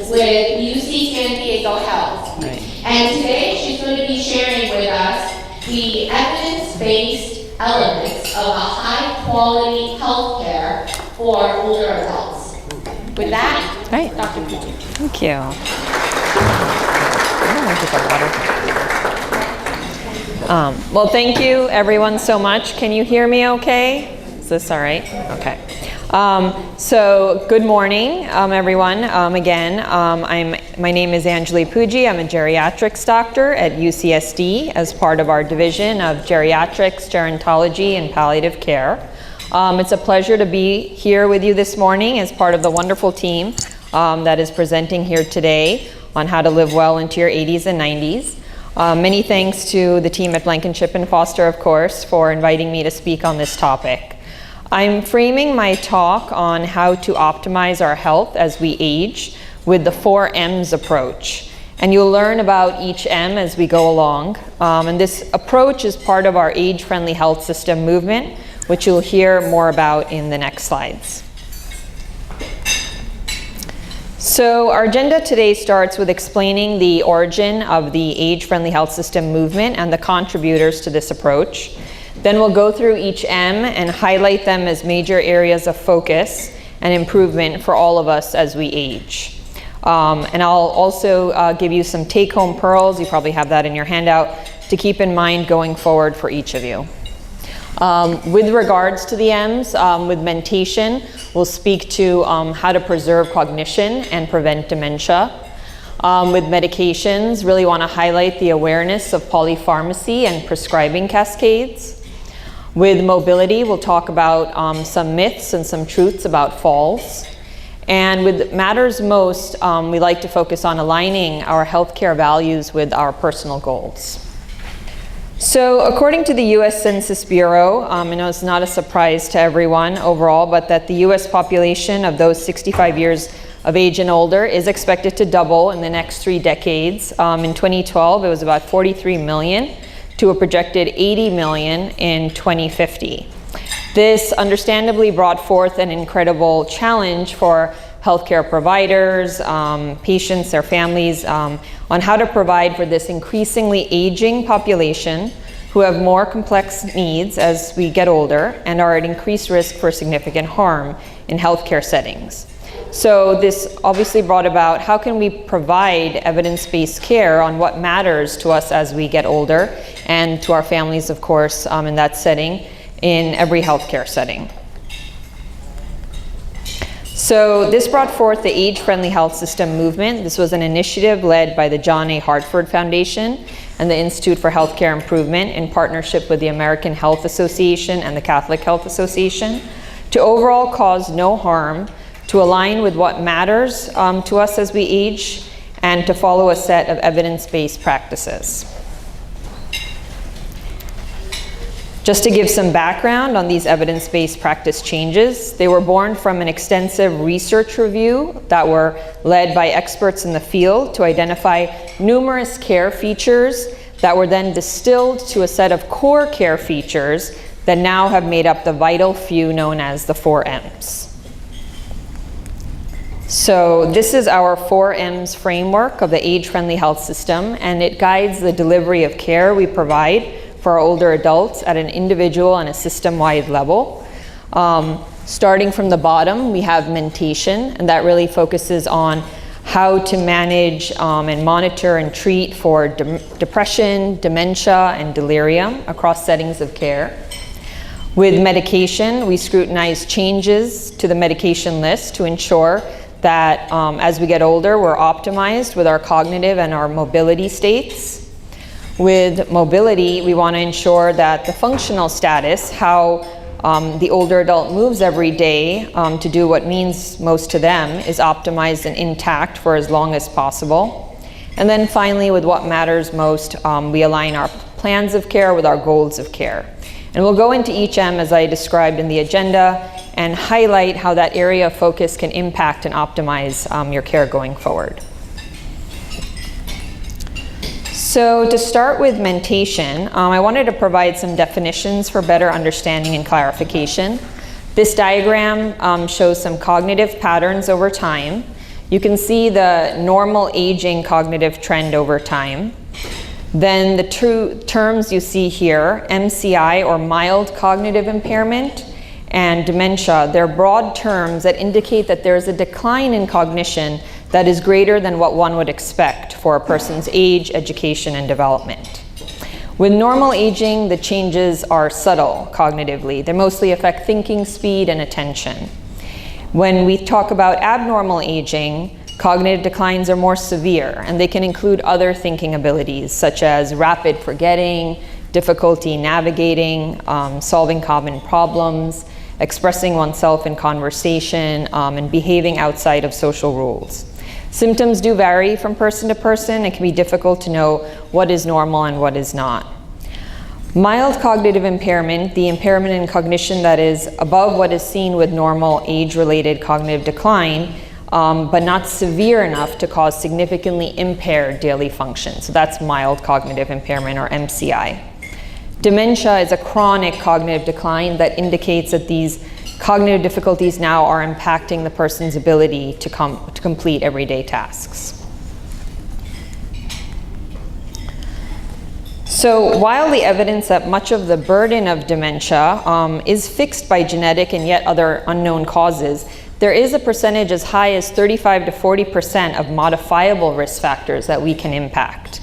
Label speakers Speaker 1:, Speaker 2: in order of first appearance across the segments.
Speaker 1: with UC San Diego Health.
Speaker 2: Right.
Speaker 1: And today she's going to be sharing with us the evidence-based elements of a high-quality healthcare for older adults. With that,
Speaker 2: Right.
Speaker 1: Dr. Pujji.
Speaker 2: Thank you. I'm gonna get the water. Well, thank you everyone so much. Can you hear me okay? Is this all right? Okay. So good morning, everyone. My name is Anjoulie Pujji. I'm a geriatrics doctor at UCSD as part of our division of Geriatrics, Gerontology, and Palliative Care. It's a pleasure to be here with you this morning as part of the wonderful team that is presenting here today on how to live well into your 80s and 90s. Many thanks to the team at Blankinship Foster, of course, for inviting me to speak on this topic. I'm framing my talk on how to optimize our health as we age with the 4 M's approach. And you'll learn about each M as we go along. And this approach is part of our age-friendly health system movement, which you'll hear more about in the next slides. So our agenda today starts with explaining the origin of the age-friendly health system movement and the contributors to this approach. Then we'll go through each M and highlight them as major areas of focus and improvement for all of us as we age. And I'll also give you some take-home pearls, you probably have that in your handout, to keep in mind going forward for each of you. With regards to the M's, with mentation, we'll speak to how to preserve cognition and prevent dementia. With medications, really want to highlight the awareness of polypharmacy and prescribing cascades. With mobility, we'll talk about some myths and some truths about falls. And with matters most, we like to focus on aligning our healthcare values with our personal goals. So according to the US Census Bureau, I know it's not a surprise to everyone overall, but that the US population of those 65 years of age and older is expected to double in the next 3 decades. In 2012, it was about 43 million to a projected 80 million in 2050. This understandably brought forth an incredible challenge for healthcare providers, patients, their families, on how to provide for this increasingly aging population who have more complex needs as we get older and are at increased risk for significant harm in healthcare settings. So this obviously brought about how can we provide evidence-based care on what matters to us as we get older and to our families, of course, in that setting, in every healthcare setting. So this brought forth the age-friendly health system movement. This was an initiative led by the John A. Hartford Foundation and the Institute for Healthcare Improvement in partnership with the American Health Association and the Catholic Health Association to overall cause no harm, to align with what matters to us as we age, and to follow a set of evidence-based practices. Just to give some background on these evidence-based practice changes, they were born from an extensive research review that were led by experts in the field to identify numerous care features that were then distilled to a set of core care features that now have made up the vital few known as the 4 M's. So this is our 4 M's framework of the age-friendly health system, and it guides the delivery of care we provide for our older adults at an individual and a system-wide level. Starting from the bottom, we have mentation, and that really focuses on how to manage and monitor and treat for depression, dementia, and delirium across settings of care. With medication, we scrutinize changes to the medication list to ensure that as we get older, we're optimized with our cognitive and our mobility states. With mobility, we want to ensure that the functional status, how the older adult moves every day to do what means most to them, is optimized and intact for as long as possible. And then finally, with what matters most, we align our plans of care with our goals of care. And we'll go into each M as I described in the agenda and highlight how that area of focus can impact and optimize your care going forward. So to start with mentation, I wanted to provide some definitions for better understanding and clarification. This diagram shows some cognitive patterns over time. You can see the normal aging cognitive trend over time. Then the two terms you see here, MCI or mild cognitive impairment and dementia, they're broad terms that indicate that there is a decline in cognition that is greater than what one would expect for a person's age, education, and development. With normal aging, the changes are subtle cognitively. They mostly affect thinking speed and attention. When we talk about abnormal aging, cognitive declines are more severe, and they can include other thinking abilities such as rapid forgetting, difficulty navigating, solving common problems, expressing oneself in conversation, and behaving outside of social rules. Symptoms do vary from person to person. It can be difficult to know what is normal and what is not. Mild cognitive impairment, the impairment in cognition that is above what is seen with normal age-related cognitive decline, but not severe enough to cause significantly impaired daily function. So that's mild cognitive impairment, or MCI. Dementia is a chronic cognitive decline that indicates that these cognitive difficulties now are impacting the person's ability to complete everyday tasks. So while the evidence that much of the burden of dementia is fixed by genetic and yet other unknown causes, there is a percentage as high as 35 to 40% of modifiable risk factors that we can impact.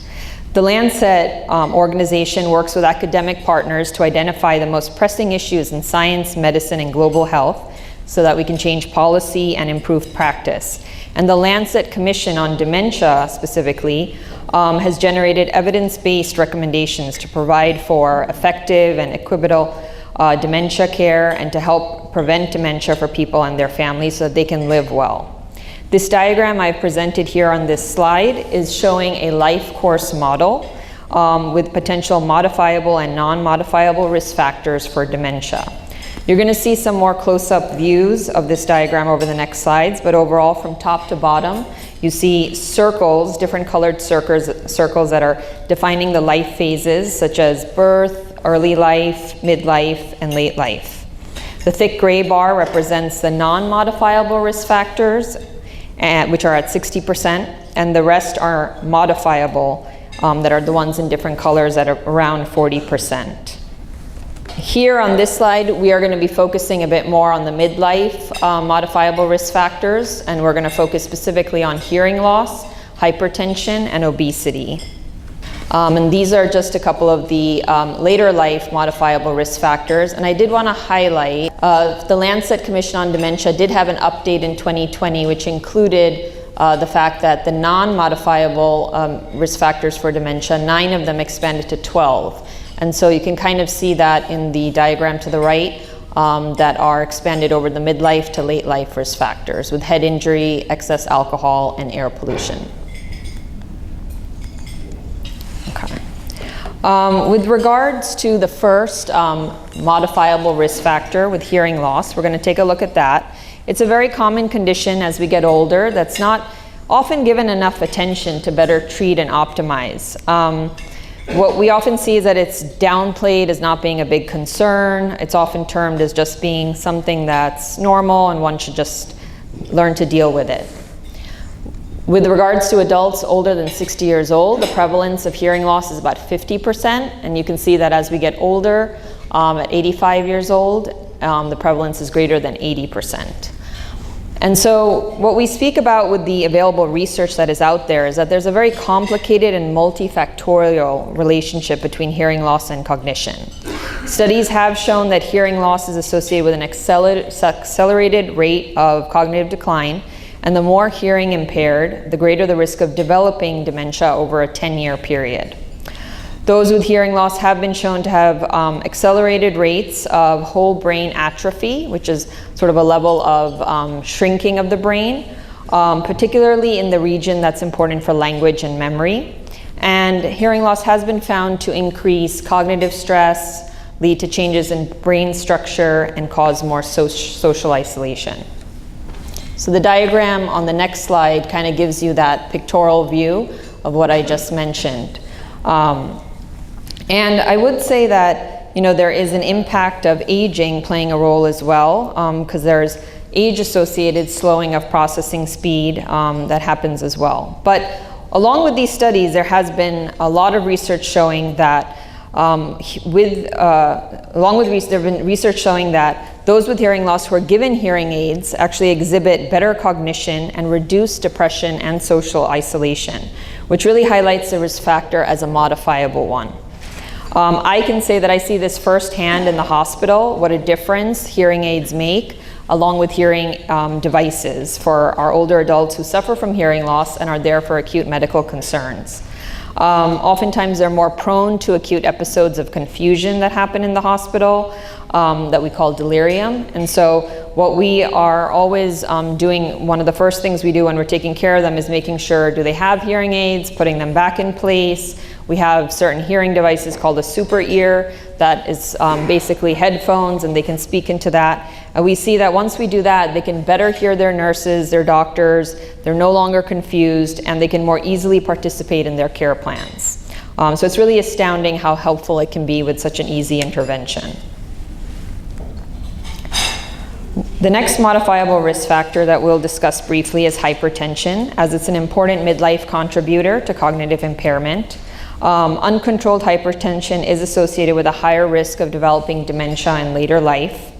Speaker 2: The Lancet organization works with academic partners to identify the most pressing issues in science, medicine, and global health so that we can change policy and improve practice. And the Lancet Commission on Dementia specifically has generated evidence-based recommendations to provide for effective and equitable dementia care and to help prevent dementia for people and their families so that they can live well. This diagram I presented here on this slide is showing a life course model with potential modifiable and non-modifiable risk factors for dementia. You're going to see some more close-up views of this diagram over the next slides, but overall from top to bottom, you see circles, different colored circles that are defining the life phases, such as birth, early life, midlife, and late life. The thick gray bar represents the non-modifiable risk factors, which are at 60%, and the rest are modifiable, that are the ones in different colors at around 40%. Here on this slide, we are going to be focusing a bit more on the midlife modifiable risk factors, and we're going to focus specifically on hearing loss, hypertension, and obesity. And these are just a couple of the later life modifiable risk factors. And I did want to highlight the Lancet Commission on Dementia did have an update in 2020, which included the fact that the non-modifiable risk factors for dementia, 9 of them expanded to 12. And so you can kind of see that in the diagram to the right that are expanded over the midlife to late life risk factors with head injury, excess alcohol, and air pollution. With regards to the first modifiable risk factor with hearing loss, we're going to take a look at that. It's a very common condition as we get older that's not often given enough attention to better treat and optimize. What we often see is that it's downplayed as not being a big concern. It's often termed as just being something that's normal and one should just learn to deal with it. With regards to adults older than 60 years old, the prevalence of hearing loss is about 50%, and you can see that as we get older, at 85 years old, the prevalence is greater than 80%. And so what we speak about with the available research that is out there is that there's a very complicated and multifactorial relationship between hearing loss and cognition. Studies have shown that hearing loss is associated with an accelerated rate of cognitive decline, and the more hearing impaired, the greater the risk of developing dementia over a 10-year period. Those with hearing loss have been shown to have accelerated rates of whole brain atrophy, which is sort of a level of shrinking of the brain, particularly in the region that's important for language and memory. And hearing loss has been found to increase cognitive stress, lead to changes in brain structure, and cause more social isolation. So the diagram on the next slide kind of gives you that pictorial view of what I just mentioned. And I would say that, there is an impact of aging playing a role as well, because there's age-associated slowing of processing speed that happens as well. But along with these studies, there has been a lot of research showing that there have been research showing that those with hearing loss who are given hearing aids actually exhibit better cognition and reduce depression and social isolation, which really highlights the risk factor as a modifiable one. I can say that I see this firsthand in the hospital, what a difference hearing aids make, along with hearing devices for our older adults who suffer from hearing loss and are there for acute medical concerns. Oftentimes they're more prone to acute episodes of confusion that happen in the hospital that we call delirium. And so what we are always doing, one of the first things we do when we're taking care of them is making sure, do they have hearing aids, putting them back in place. We have certain hearing devices called a super ear that is basically headphones, and they can speak into that. And we see that once we do that, they can better hear their nurses, their doctors, they're no longer confused, and they can more easily participate in their care plans. So it's really astounding how helpful it can be with such an easy intervention. The next modifiable risk factor that we'll discuss briefly is hypertension, as it's an important midlife contributor to cognitive impairment. Uncontrolled hypertension is associated with a higher risk of developing dementia in later life.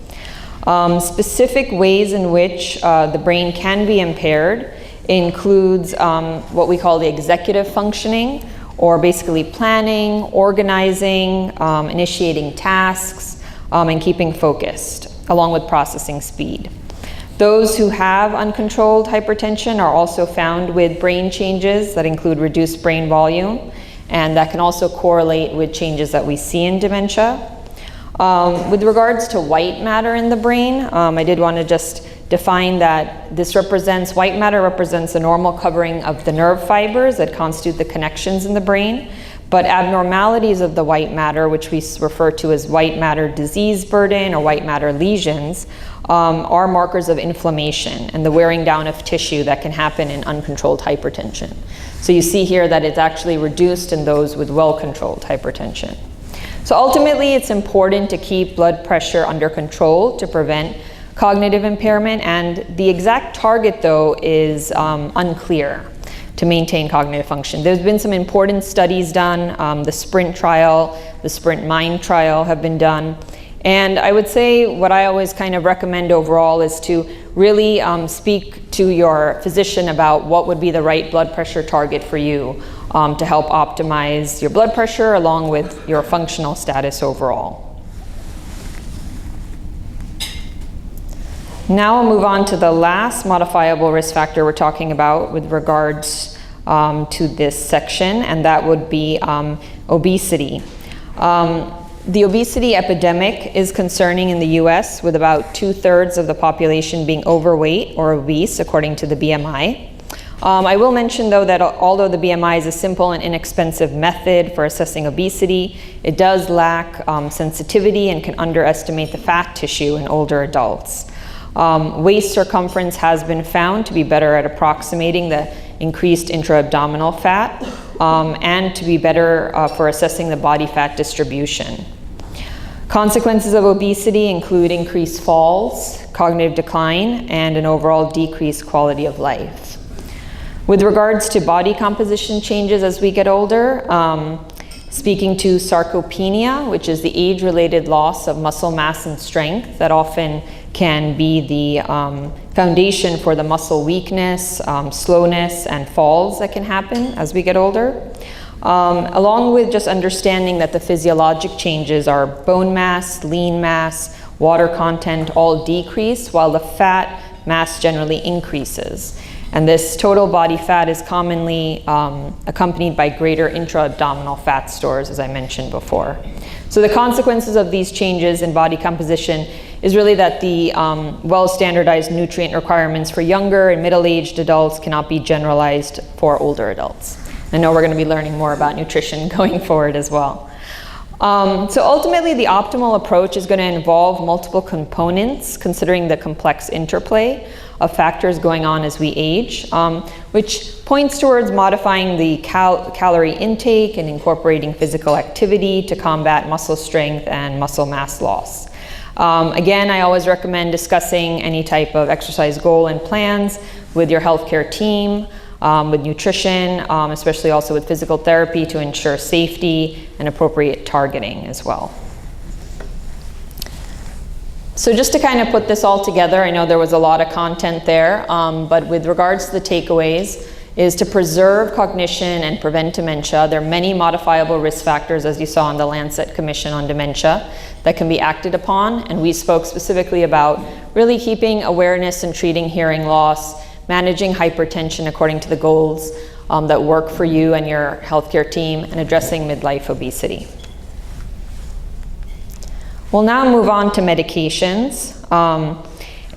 Speaker 2: Specific ways in which the brain can be impaired includes what we call the executive functioning, or basically planning, organizing, initiating tasks, and keeping focused, along with processing speed. Those who have uncontrolled hypertension are also found with brain changes that include reduced brain volume, and that can also correlate with changes that we see in dementia. With regards to white matter in the brain, I did want to just define that white matter represents the normal covering of the nerve fibers that constitute the connections in the brain. But abnormalities of the white matter, which we refer to as white matter disease burden or white matter lesions, are markers of inflammation and the wearing down of tissue that can happen in uncontrolled hypertension. So you see here that it's actually reduced in those with well-controlled hypertension. So ultimately, it's important to keep blood pressure under control to prevent cognitive impairment, and the exact target, though, is unclear to maintain cognitive function. There's been some important studies done. The SPRINT trial, the SPRINT MIND trial have been done. And I would say what I always kind of recommend overall is to really speak to your physician about what would be the right blood pressure target for you to help optimize your blood pressure along with your functional status overall. Now we'll move on to the last modifiable risk factor we're talking about with regards to this section, and that would be obesity. The obesity epidemic is concerning in the US, with about 2/3 of the population being overweight or obese, according to the BMI. I will mention, though, that although the BMI is a simple and inexpensive method for assessing obesity, it does lack sensitivity and can underestimate the fat tissue in older adults. Waist circumference has been found to be better at approximating the increased intra-abdominal fat and to be better for assessing the body fat distribution. Consequences of obesity include increased falls, cognitive decline, and an overall decreased quality of life. With regards to body composition changes as we get older, speaking to sarcopenia, which is the age-related loss of muscle mass and strength that often can be the foundation for the muscle weakness, slowness, and falls that can happen as we get older. Along with just understanding that the physiologic changes are bone mass, lean mass, water content all decrease, while the fat mass generally increases. And this total body fat is commonly accompanied by greater intra-abdominal fat stores, as I mentioned before. So the consequences of these changes in body composition is really that the well-standardized nutrient requirements for younger and middle-aged adults cannot be generalized for older adults. I know we're going to be learning more about nutrition going forward as well. So ultimately, the optimal approach is going to involve multiple components, considering the complex interplay of factors going on as we age, which points towards modifying the calorie intake and incorporating physical activity to combat muscle strength and muscle mass loss. Again, I always recommend discussing any type of exercise goal and plans with your healthcare team, with nutrition, especially also with physical therapy to ensure safety and appropriate targeting as well. So just to kind of put this all together, I know there was a lot of content there, but with regards to the takeaways, is to preserve cognition and prevent dementia. There are many modifiable risk factors, as you saw in the Lancet Commission on Dementia, that can be acted upon, and we spoke specifically about really keeping awareness and treating hearing loss, managing hypertension according to the goals that work for you and your healthcare team, and addressing midlife obesity. We'll now move on to medications.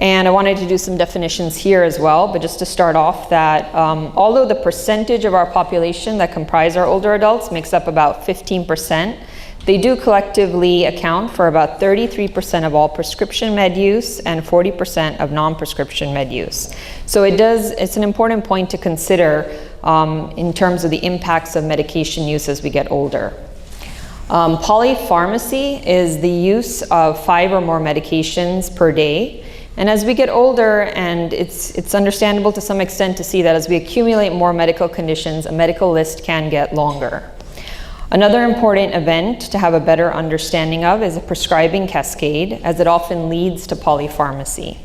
Speaker 2: And I wanted to do some definitions here as well, but just to start off that although the percentage of our population that comprise our older adults makes up about 15%, they do collectively account for about 33% of all prescription med use and 40% of non-prescription med use. So it's an important point to consider in terms of the impacts of medication use as we get older. Polypharmacy is the use of 5 or more medications per day. And as we get older, and it's understandable to some extent to see that as we accumulate more medical conditions, a medical list can get longer. Another important event to have a better understanding of is a prescribing cascade, as it often leads to polypharmacy.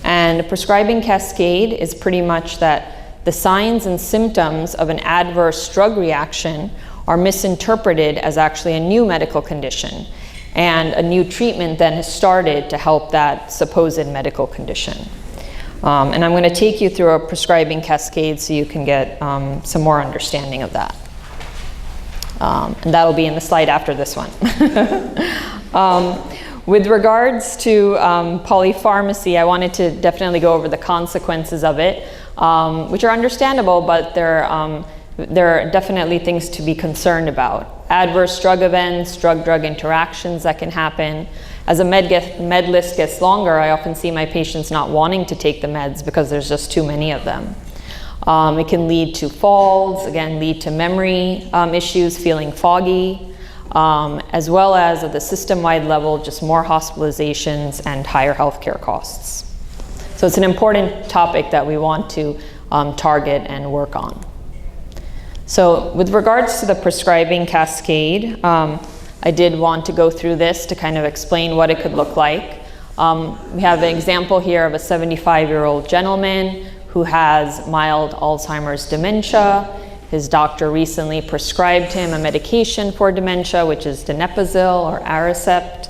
Speaker 2: And a prescribing cascade is pretty much that the signs and symptoms of an adverse drug reaction are misinterpreted as actually a new medical condition. And a new treatment then has started to help that supposed medical condition. And I'm going to take you through a prescribing cascade so you can get some more understanding of that. And that'll be in the slide after this one. With regards to polypharmacy, I wanted to definitely go over the consequences of it, which are understandable, but there are definitely things to be concerned about. Adverse drug events, drug-drug interactions that can happen. As a med list gets longer, I often see my patients not wanting to take the meds because there's just too many of them. It can lead to falls, again, lead to memory issues, feeling foggy, as well as at the system-wide level, just more hospitalizations and higher healthcare costs. So it's an important topic that we want to target and work on. So with regards to the prescribing cascade, I did want to go through this to kind of explain what it could look like. We have an example here of a 75-year-old gentleman who has mild Alzheimer's dementia. His doctor recently prescribed him a medication for dementia, which is donepezil or Aricept.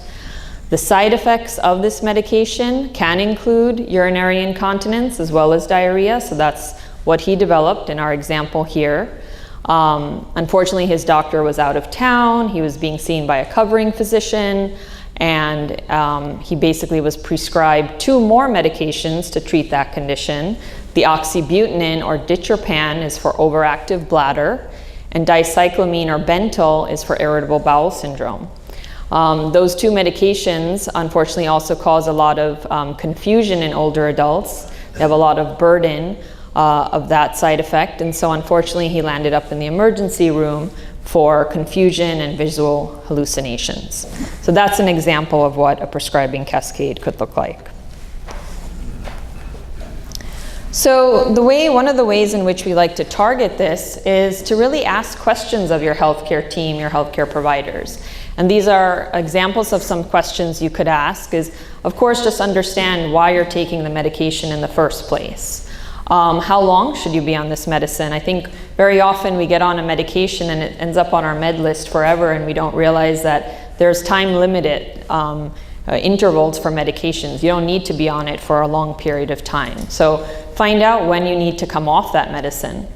Speaker 2: The side effects of this medication can include urinary incontinence as well as diarrhea, so that's what he developed in our example here. Unfortunately, his doctor was out of town. He was being seen by a covering physician, and he basically was prescribed 2 more medications to treat that condition. The oxybutynin or ditropan is for overactive bladder, and dicyclamine or Bentyl is for irritable bowel syndrome. Those 2 medications unfortunately also cause a lot of confusion in older adults. They have a lot of burden of that side effect, and so unfortunately he landed up in the emergency room for confusion and visual hallucinations. So that's an example of what a prescribing cascade could look like. So one of the ways in which we like to target this is to really ask questions of your healthcare team, your healthcare providers. And these are examples of some questions you could ask is, of course, just understand why you're taking the medication in the first place. How long should you be on this medicine? I think very often we get on a medication and it ends up on our med list forever, and we don't realize that there's time-limited intervals for medications. You don't need to be on it for a long period of time. So find out when you need to come off that medicine.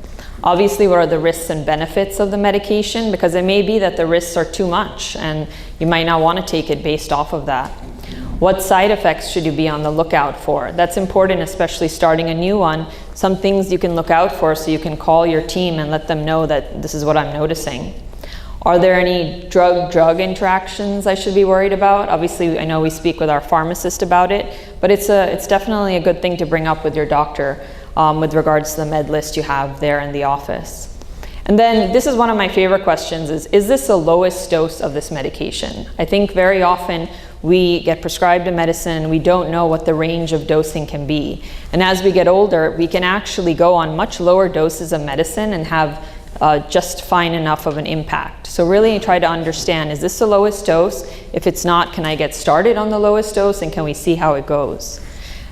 Speaker 2: Obviously, what are the risks and benefits of the medication? Because it may be that the risks are too much and you might not want to take it based off of that. What side effects should you be on the lookout for? That's important, especially starting a new one. Some things you can look out for so you can call your team and let them know that this is what I'm noticing. Are there any drug-drug interactions I should be worried about? Obviously, I know we speak with our pharmacist about it, but it's definitely a good thing to bring up with your doctor with regards to the med list you have there in the office. And then this is one of my favorite questions is this the lowest dose of this medication? I think very often we get prescribed a medicine, we don't know what the range of dosing can be. And as we get older, we can actually go on much lower doses of medicine and have just fine enough of an impact. So really try to understand, is this the lowest dose? If it's not, can I get started on the lowest dose and can we see how it goes?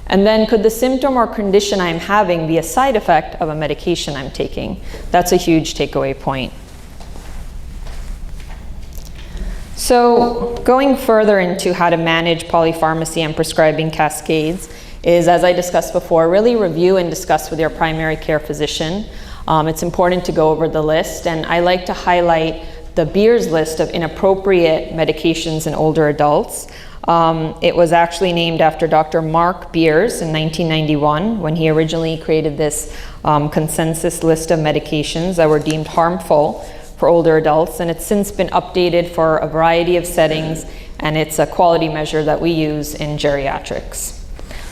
Speaker 2: And then could the symptom or condition I'm having be a side effect of a medication I'm taking? That's a huge takeaway point. So going further into how to manage polypharmacy and prescribing cascades is, as I discussed before, really review and discuss with your primary care physician. It's important to go over the list, and I like to highlight the Beers list of inappropriate medications in older adults. It was actually named after Dr. Mark Beers in 1991 when he originally created this consensus list of medications that were deemed harmful for older adults, and it's since been updated for a variety of settings, and it's a quality measure that we use in geriatrics.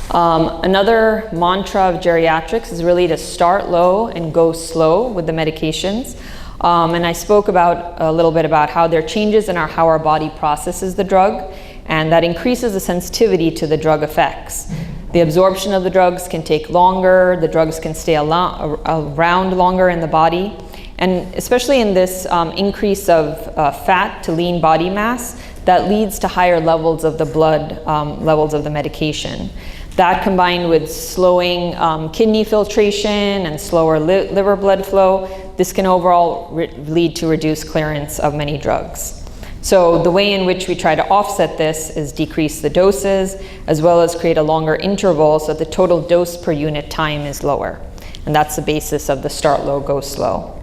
Speaker 2: Another mantra of geriatrics is really to start low and go slow with the medications. And I spoke about a little bit about how there are changes in how our body processes the drug, and that increases the sensitivity to the drug effects. The absorption of the drugs can take longer, the drugs can stay around longer in the body, and especially in this increase of fat to lean body mass, that leads to higher levels of the blood, levels of the medication. That combined with slowing kidney filtration and slower liver blood flow, this can overall lead to reduced clearance of many drugs. So the way in which we try to offset this is decrease the doses, as well as create a longer interval so that the total dose per unit time is lower. And that's the basis of the start low, go slow.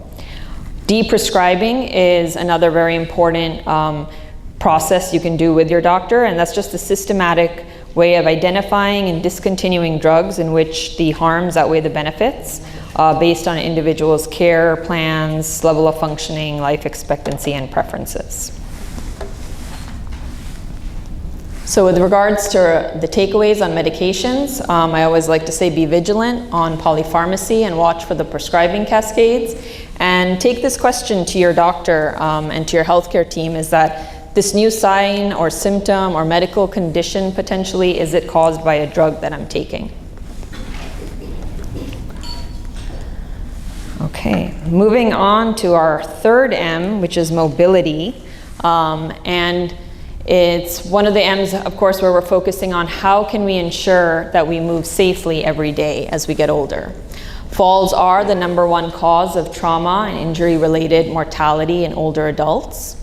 Speaker 2: Deprescribing is another very important process you can do with your doctor, and that's just a systematic way of identifying and discontinuing drugs in which the harms outweigh the benefits based on an individual's care plans, level of functioning, life expectancy, and preferences. So with regards to the takeaways on medications, I always like to say be vigilant on polypharmacy and watch for the prescribing cascades. And take this question to your doctor and to your healthcare team, is that this new sign or symptom or medical condition potentially, is it caused by a drug that I'm taking? Okay, moving on to our third M, which is mobility. And it's one of the M's, of course, where we're focusing on how can we ensure that we move safely every day as we get older. Falls are the #1 cause of trauma and injury-related mortality in older adults.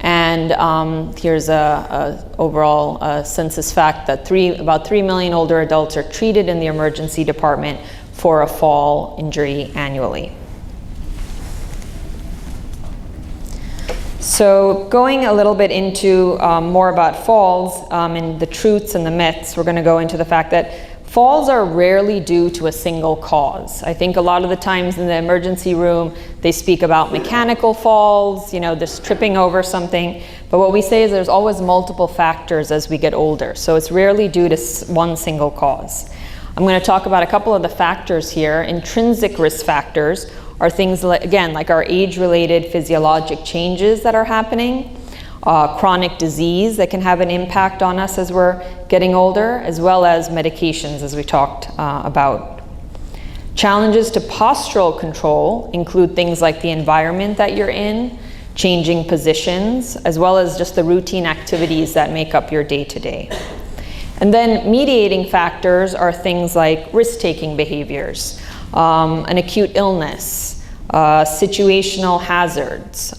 Speaker 2: And here's a overall census fact that about 3 million older adults are treated in the emergency department for a fall injury annually. So going a little bit into more about falls and the truths and the myths, we're going to go into the fact that falls are rarely due to a single cause. I think a lot of the times in the emergency room, they speak about mechanical falls, just tripping over something. But what we say is there's always multiple factors as we get older. So it's rarely due to one single cause. I'm going to talk about a couple of the factors here. Intrinsic risk factors are things, like our age-related physiologic changes that are happening. Chronic disease that can have an impact on us as we're getting older, as well as medications, as we talked about. Challenges to postural control include things like the environment that you're in, changing positions, as well as just the routine activities that make up your day-to-day. And then mediating factors are things like risk-taking behaviors, an acute illness, situational hazards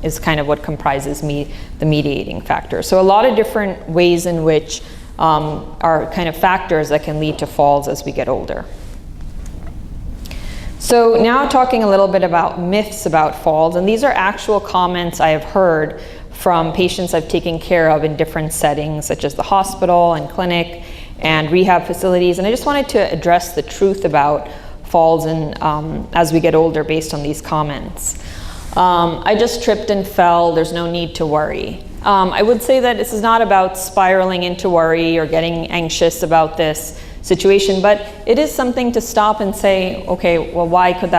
Speaker 2: is kind of what comprises the mediating factor. So a lot of different ways in which are kind of factors that can lead to falls as we get older. So now talking a little bit about myths about falls, and these are actual comments I have heard from patients I've taken care of in different settings, such as the hospital and clinic and rehab facilities, and I just wanted to address the truth about falls and as we get older based on these comments. I just tripped and fell, there's no need to worry. I would say that this is not about spiraling into worry or getting anxious about this situation, but it is something to stop and say, okay, well, why did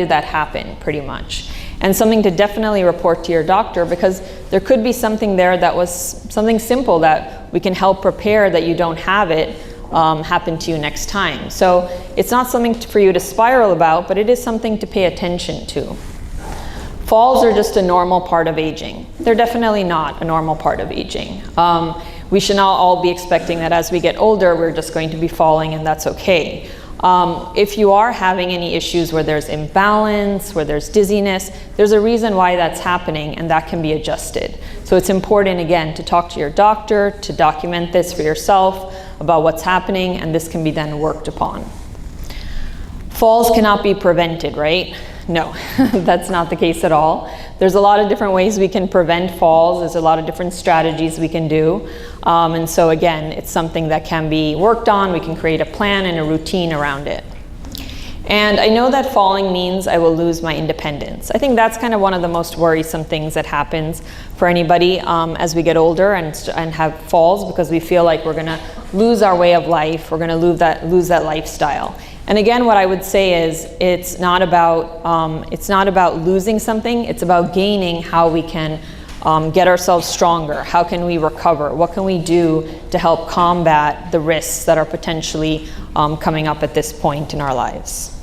Speaker 2: that happen, pretty much? And something to definitely report to your doctor, because there could be something there that was something simple that we can help prepare that you don't have it happen to you next time. So it's not something for you to spiral about, but it is something to pay attention to. Falls are just a normal part of aging. They're definitely not a normal part of aging. We should not all be expecting that as we get older, we're just going to be falling and that's okay. If you are having any issues where there's imbalance, where there's dizziness, there's a reason why that's happening and that can be adjusted. So it's important, again, to talk to your doctor, to document this for yourself about what's happening, and this can be then worked upon. Falls cannot be prevented, right? No, that's not the case at all. There's a lot of different ways we can prevent falls. There's a lot of different strategies we can do. And so again, it's something that can be worked on. We can create a plan and a routine around it. And I know that falling means I will lose my independence. I think that's kind of one of the most worrisome things that happens for anybody as we get older and have falls, because we feel like we're gonna lose our way of life, we're gonna lose that lifestyle. And again, what I would say is it's not about losing something, it's about gaining how we can get ourselves stronger. How can we recover? What can we do to help combat the risks that are potentially coming up at this point in our lives?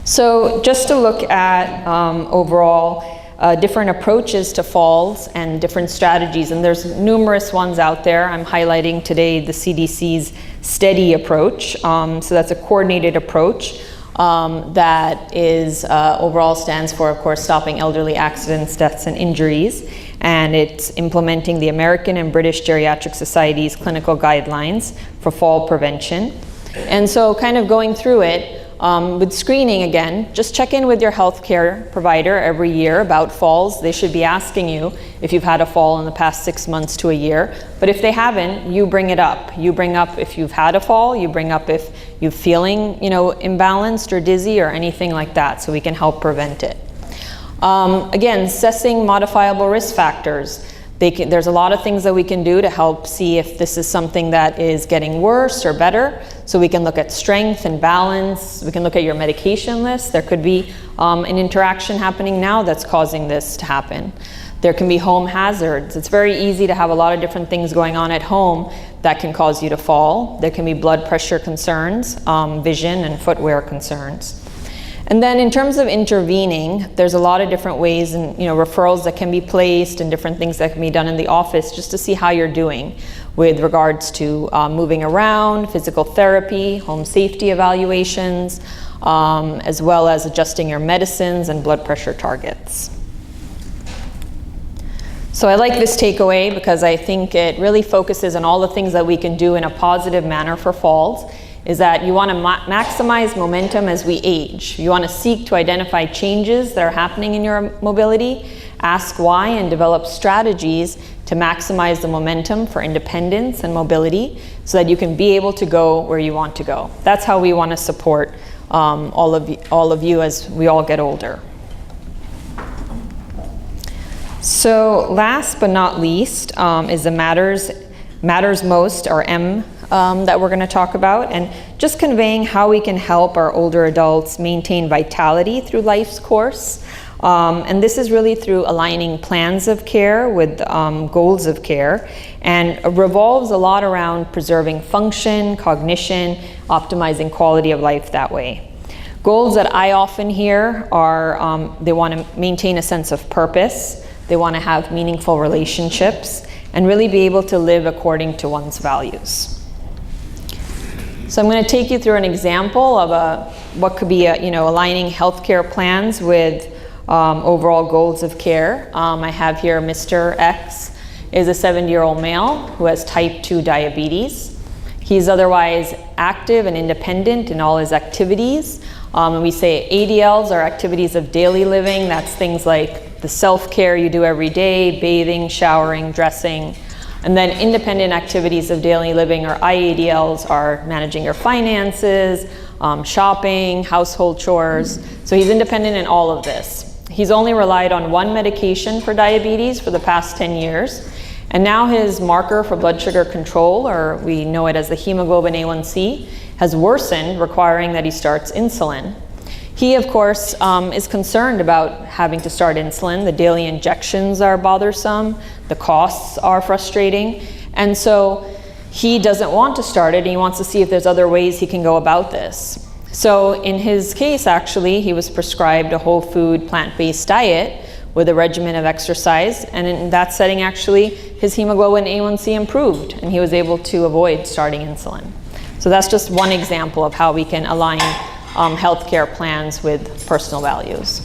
Speaker 2: So just to look at overall different approaches to falls and different strategies, and there's numerous ones out there. I'm highlighting today the CDC's STEADY approach. So that's a coordinated approach that is overall stands for, of course, stopping elderly accidents, deaths, and injuries. And it's implementing the American and British Geriatric Society's clinical guidelines for fall prevention. And so kind of going through it, with screening again, just check in with your healthcare provider every year about falls. They should be asking you if you've had a fall in the past 6 months to a year. But if they haven't, you bring it up. You bring up if you've had a fall, you bring up if you're feeling, imbalanced or dizzy or anything like that, so we can help prevent it. Again, assessing modifiable risk factors. There's a lot of things that we can do to help see if this is something that is getting worse or better. So we can look at strength and balance. We can look at your medication list. There could be an interaction happening now that's causing this to happen. There can be home hazards. It's very easy to have a lot of different things going on at home that can cause you to fall. There can be blood pressure concerns, vision and footwear concerns. And then in terms of intervening, there's a lot of different ways and referrals that can be placed and different things that can be done in the office just to see how you're doing with regards to moving around, physical therapy, home safety evaluations, as well as adjusting your medicines and blood pressure targets. So I like this takeaway because I think it really focuses on all the things that we can do in a positive manner for falls. Is that you want to maximize momentum as we age. You want to seek to identify changes that are happening in your mobility, ask why, and develop strategies to maximize the momentum for independence and mobility so that you can be able to go where you want to go. That's how we want to support all of you as we all get older. So last but not least is the matters most, or M, that we're going to talk about, and just conveying how we can help our older adults maintain vitality through life's course. And this is really through aligning plans of care with goals of care, and revolves a lot around preserving function, cognition, optimizing quality of life that way. Goals that I often hear are they want to maintain a sense of purpose, they want to have meaningful relationships, and really be able to live according to one's values. So I'm going to take you through an example of what could be aligning healthcare plans with overall goals of care. I have here Mr. X is a 70-year-old male who has type 2 diabetes. He's otherwise active and independent in all his activities. And we say ADLs are activities of daily living. That's things like the self-care you do every day, bathing, showering, dressing. And then independent activities of daily living, or IADLs, are managing your finances, shopping, household chores. So he's independent in all of this. He's only relied on one medication for diabetes for the past 10 years. And now his marker for blood sugar control, or we know it as the hemoglobin A1C, has worsened, requiring that he starts insulin. He, of course, is concerned about having to start insulin. The daily injections are bothersome, the costs are frustrating, and so he doesn't want to start it, and he wants to see if there's other ways he can go about this. So in his case, actually, he was prescribed a whole food, plant-based diet with a regimen of exercise, and in that setting, actually, his hemoglobin A1C improved, and he was able to avoid starting insulin. So that's just one example of how we can align healthcare plans with personal values.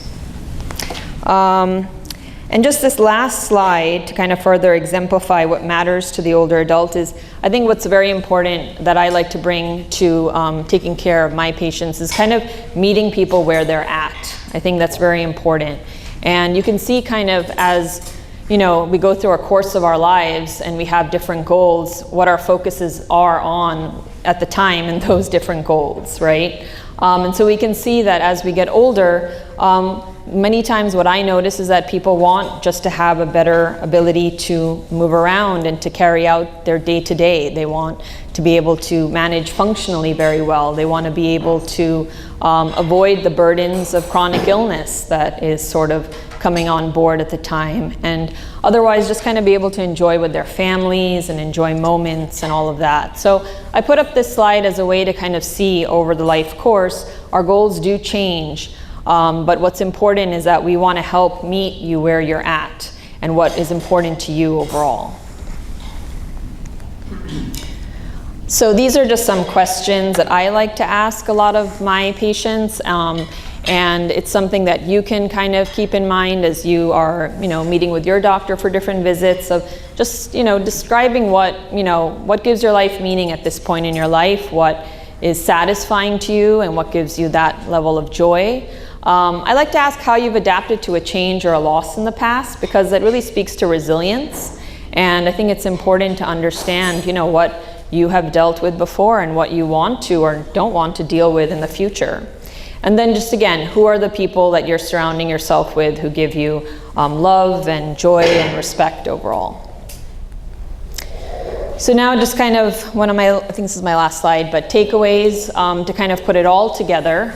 Speaker 2: And just this last slide to kind of further exemplify what matters to the older adult is, I think what's very important that I like to bring to taking care of my patients is kind of meeting people where they're at. I think that's very important. And you can see kind of as, you know, we go through a course of our lives and we have different goals, what our focuses are on at the time in those different goals, right? And so we can see that as we get older, many times what I notice is that people want just to have a better ability to move around and to carry out their day-to-day. They want to be able to manage functionally very well. They want to be able to avoid the burdens of chronic illness that is sort of coming on board at the time, and otherwise just kind of be able to enjoy with their families and enjoy moments and all of that. So I put up this slide as a way to kind of see over the life course, our goals do change. But what's important is that we want to help meet you where you're at and what is important to you overall. So these are just some questions that I like to ask a lot of my patients, and it's something that you can kind of keep in mind as you are, you know, meeting with your doctor for different visits, of just, you know, describing what, you know, what gives your life meaning at this point in your life, what is satisfying to you, and what gives you that level of joy. I like to ask how you've adapted to a change or a loss in the past, because that really speaks to resilience. And I think it's important to understand, you know, what you have dealt with before and what you want to or don't want to deal with in the future. And then just again, who are the people that you're surrounding yourself with who give you love and joy and respect overall. So now just kind of one of my, I think this is my last slide, but takeaways to kind of put it all together.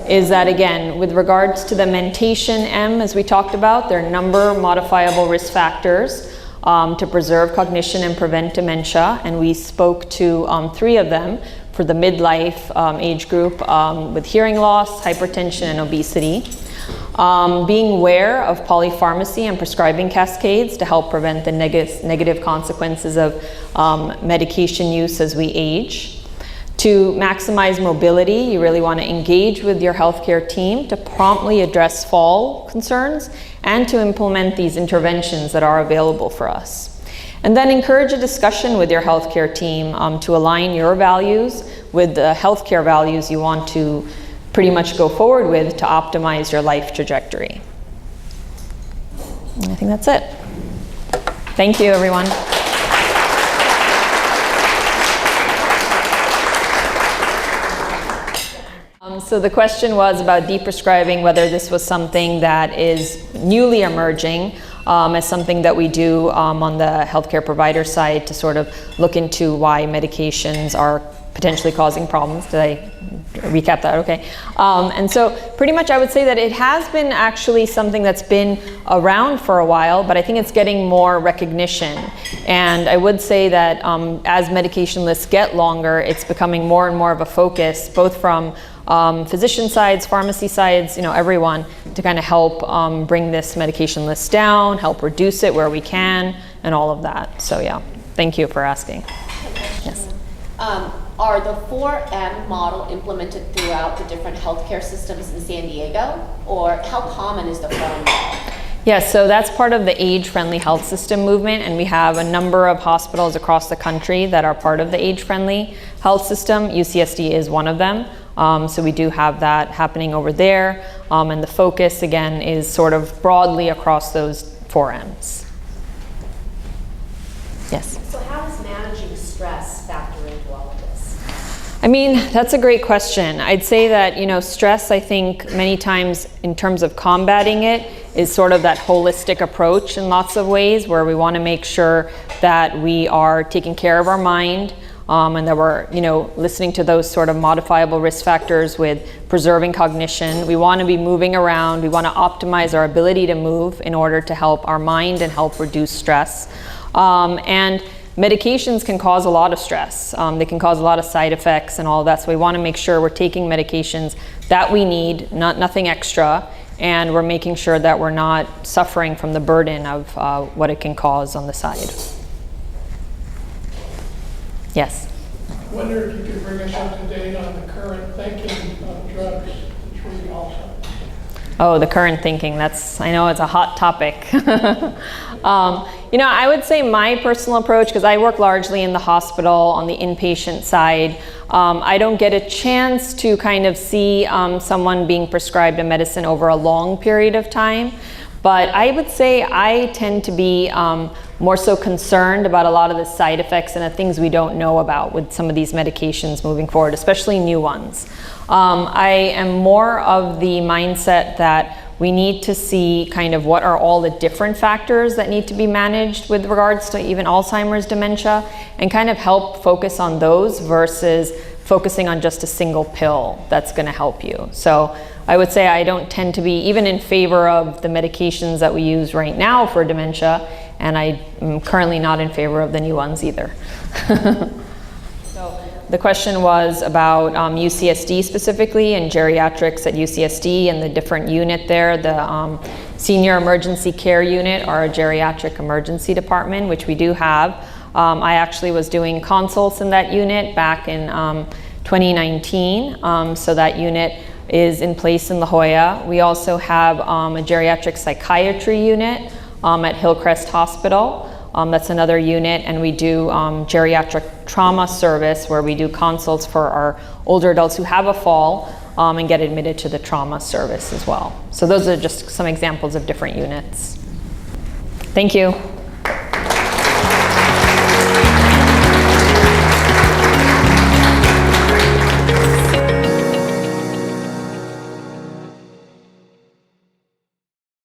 Speaker 2: Is that again, with regards to the mentation M, as we talked about, there are a number of modifiable risk factors to preserve cognition and prevent dementia, and we spoke to 3 of them for the midlife age group with hearing loss, hypertension, and obesity. Being aware of polypharmacy and prescribing cascades to help prevent the negative consequences of medication use as we age. To maximize mobility, you really want to engage with your healthcare team to promptly address fall concerns and to implement these interventions that are available for us. And then encourage a discussion with your healthcare team to align your values with the healthcare values you want to pretty much go forward with to optimize your life trajectory. And I think that's it. Thank you, everyone. So the question was about deprescribing, whether this was something that is newly emerging as something that we do on the healthcare provider side to sort of look into why medications are potentially causing problems. Did I recap that? Okay. And so pretty much I would say that it has been actually something that's been around for a while, but I think it's getting more recognition. And I would say that as medication lists get longer, it's becoming more and more of a focus, both from physician sides, pharmacy sides, you know, everyone, to kind of help bring this medication list down, help reduce it where we can, and all of that. So yeah, thank you for asking. Yes.
Speaker 1: Are the 4M model implemented throughout the different healthcare systems in San Diego, or how common is the 4M model?
Speaker 2: Yes, so that's part of the age-friendly health system movement, and we have a number of hospitals across the country that are part of the age-friendly health system. UCSD is one of them. So we do have that happening over there, and the focus again is sort of broadly across those 4Ms. Yes?
Speaker 3: So how does managing stress factor into all of this?
Speaker 2: I mean, that's a great question. I'd say that, you know, stress, I think many times in terms of combating it is sort of that holistic approach in lots of ways, where we want to make sure that we are taking care of our mind, and that we're, listening to those sort of modifiable risk factors with preserving cognition. We want to be moving around. We want to optimize our ability to move in order to help our mind and help reduce stress. And medications can cause a lot of stress. They can cause a lot of side effects and all of that. So we want to make sure we're taking medications that we need, nothing extra, and we're making sure that we're not suffering from the burden of what it can cause on the side. Yes?
Speaker 4: I wonder if you could bring us up to date on the current thinking of drugs to treat Alzheimer's.
Speaker 2: Oh, the current thinking, I know it's a hot topic. I would say my personal approach, because I work largely in the hospital on the inpatient side, I don't get a chance to kind of see someone being prescribed a medicine over a long period of time. But I would say I tend to be more so concerned about a lot of the side effects and the things we don't know about with some of these medications moving forward, especially new ones. I am more of the mindset that we need to see kind of what are all the different factors that need to be managed with regards to even Alzheimer's dementia, and kind of help focus on those versus focusing on just a single pill that's going to help you. So I would say I don't tend to be even in favor of the medications that we use right now for dementia, and I am currently not in favor of the new ones either. The question was about UCSD specifically, and geriatrics at UCSD and the different unit there. The Senior Emergency Care Unit, or a geriatric emergency department, which we do have. I actually was doing consults in that unit back in 2019, so that unit is in place in La Jolla. We also have a geriatric psychiatry unit at Hillcrest Hospital. That's another unit, and we do geriatric trauma service, where we do consults for our older adults who have a fall and get admitted to the trauma service as well. So those are just some examples of different units. Thank you.